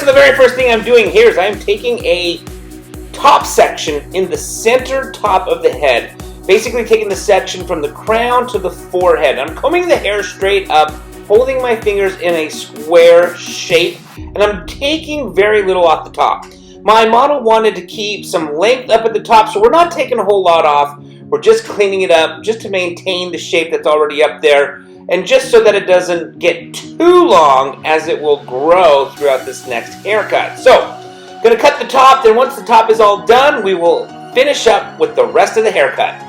so the very first thing I'm doing here is I'm taking a top section in the center top of the head, basically taking the section from the crown to the forehead. I'm combing the hair straight up, holding my fingers in a square shape, and I'm taking very little off the top. My model wanted to keep some length up at the top, so we're not taking a whole lot off. We're just cleaning it up just to maintain the shape that's already up there, and just so that it doesn't get too long as it will grow throughout this next haircut. So, gonna cut the top, then once the top is all done, we will finish up with the rest of the haircut.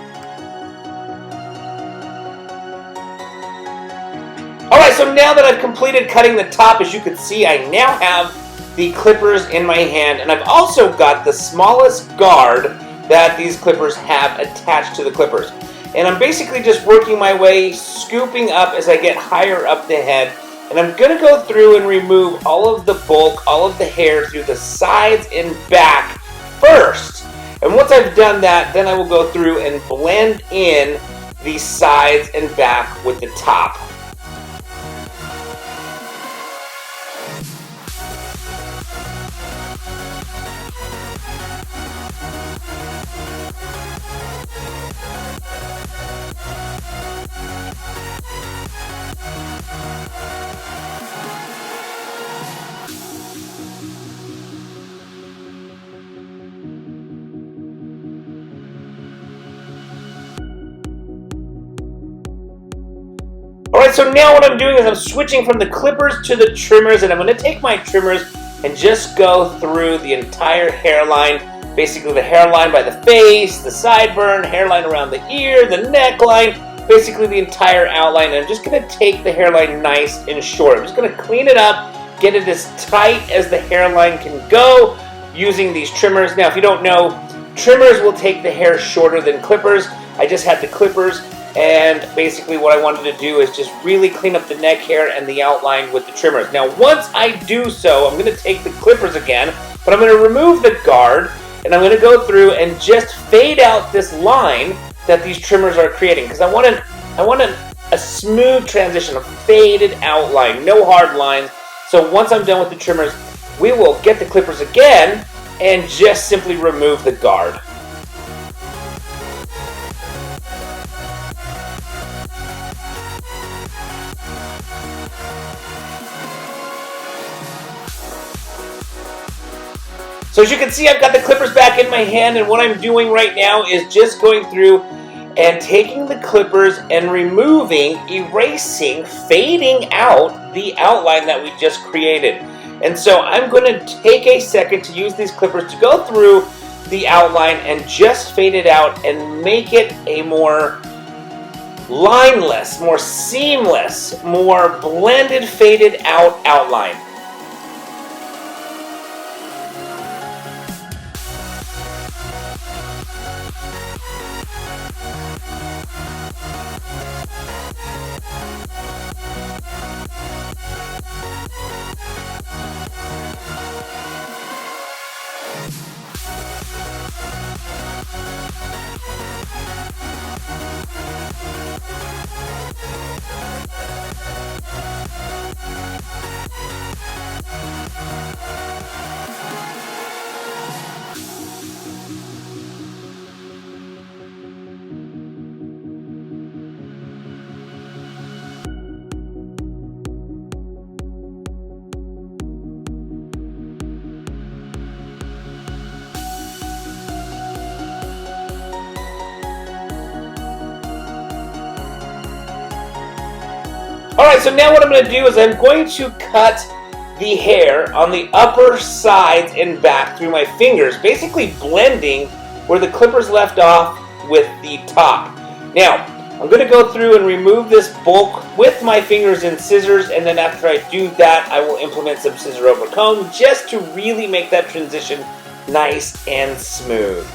Alright, so now that I've completed cutting the top, as you can see, I now have the clippers in my hand, and I've also got the smallest guard that these clippers have attached to the clippers. And I'm basically just working my way, scooping up as I get higher up the head, and I'm going to go through and remove all of the bulk, all of the hair through the sides and back first. And once I've done that, then I will go through and blend in the sides and back with the top. Alright, so now what I'm doing is I'm switching from the clippers to the trimmers, and I'm going to take my trimmers and just go through the entire hairline, basically the hairline by the face, the sideburn, hairline around the ear, the neckline, basically the entire outline. And I'm just going to take the hairline nice and short. I'm just going to clean it up, get it as tight as the hairline can go using these trimmers. Now, if you don't know, trimmers will take the hair shorter than clippers. I just had the clippers, and basically what I wanted to do is just really clean up the neck hair and the outline with the trimmers. Now, once I do so, I'm going to take the clippers again, but I'm going to remove the guard, and I'm going to go through and just fade out this line that these trimmers are creating, because I want a smooth transition, a faded outline, no hard lines. So once I'm done with the trimmers, we will get the clippers again and just simply remove the guard. So as you can see, I've got the clippers back in my hand, and what I'm doing right now is just going through and taking the clippers and removing, erasing, fading out the outline that we just created. And so I'm going to take a second to use these clippers to go through the outline and just fade it out and make it a more lineless, more seamless, more blended, faded out outline. Alright, so now what I'm going to do is I'm going to cut the hair on the upper sides and back through my fingers, basically blending where the clippers left off with the top. Now, I'm going to go through and remove this bulk with my fingers and scissors, and then after I do that, I will implement some scissor over comb just to really make that transition nice and smooth.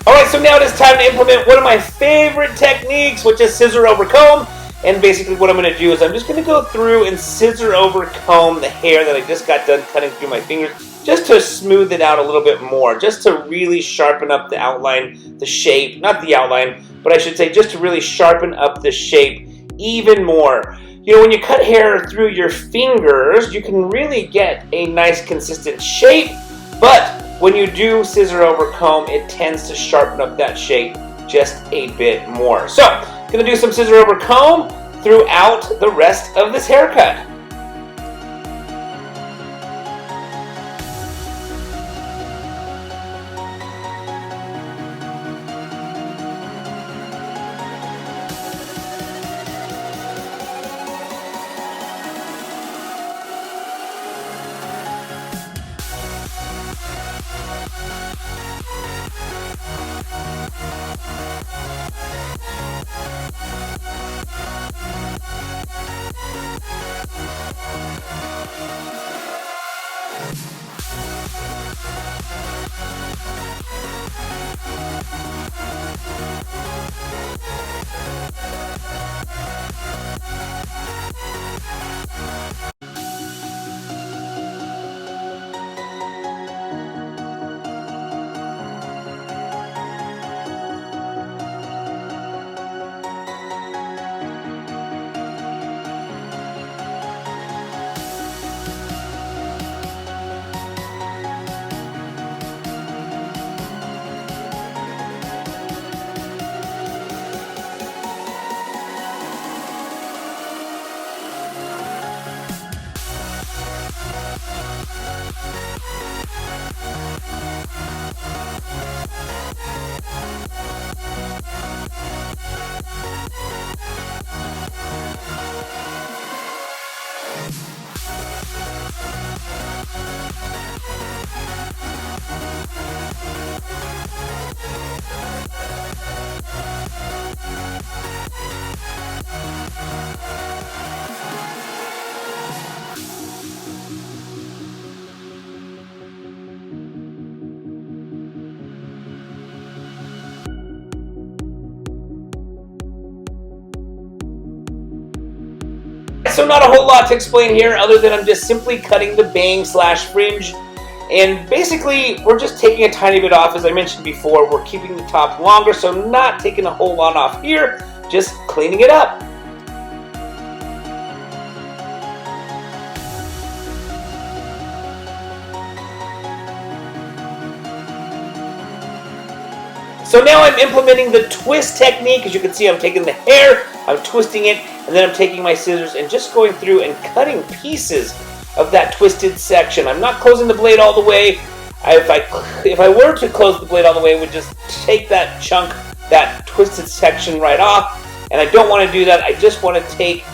Alright, so now it is time to implement one of my favorite techniques, which is scissor over comb. And basically what I'm going to do is I'm just going to go through and scissor over comb the hair that I just got done cutting through my fingers, just to smooth it out a little bit more, just to really sharpen up the outline, the shape, not the outline, but I should say just to really sharpen up the shape even more. You know, when you cut hair through your fingers, you can really get a nice consistent shape, but when you do scissor over comb, it tends to sharpen up that shape just a bit more. So, I'm going to do some scissor over comb throughout the rest of this haircut. So not a whole lot to explain here other than I'm just simply cutting the bang slash fringe, and basically we're just taking a tiny bit off. As I mentioned before, we're keeping the top longer, so not taking a whole lot off here, just cleaning it up. So now I'm implementing the twist technique. As you can see, I'm taking the hair, I'm twisting it, and then I'm taking my scissors and just going through and cutting pieces of that twisted section. I'm not closing the blade all the way. If I were to close the blade all the way, it would just take that chunk, that twisted section right off, and I don't want to do that. I just want to take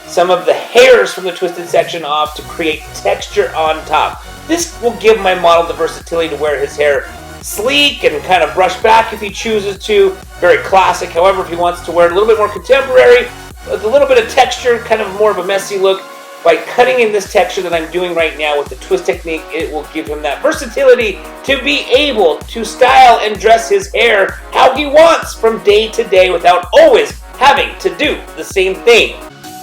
some of the hairs from the twisted section off to create texture on top. This will give my model the versatility to wear his hair sleek and kind of brush back if he chooses to. Very classic. However, if he wants to wear it a little bit more contemporary, with a little bit of texture, kind of more of a messy look, by cutting in this texture that I'm doing right now with the twist technique, it will give him that versatility to be able to style and dress his hair how he wants from day to day without always having to do the same thing.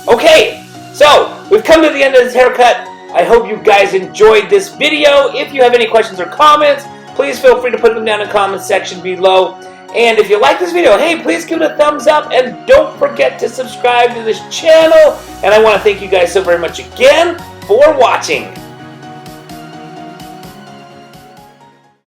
Okay, so we've come to the end of this haircut. I hope you guys enjoyed this video. If you have any questions or comments, please feel free to put them down in the comment section below. And if you like this video, hey, please give it a thumbs up and don't forget to subscribe to this channel. And I want to thank you guys so very much again for watching.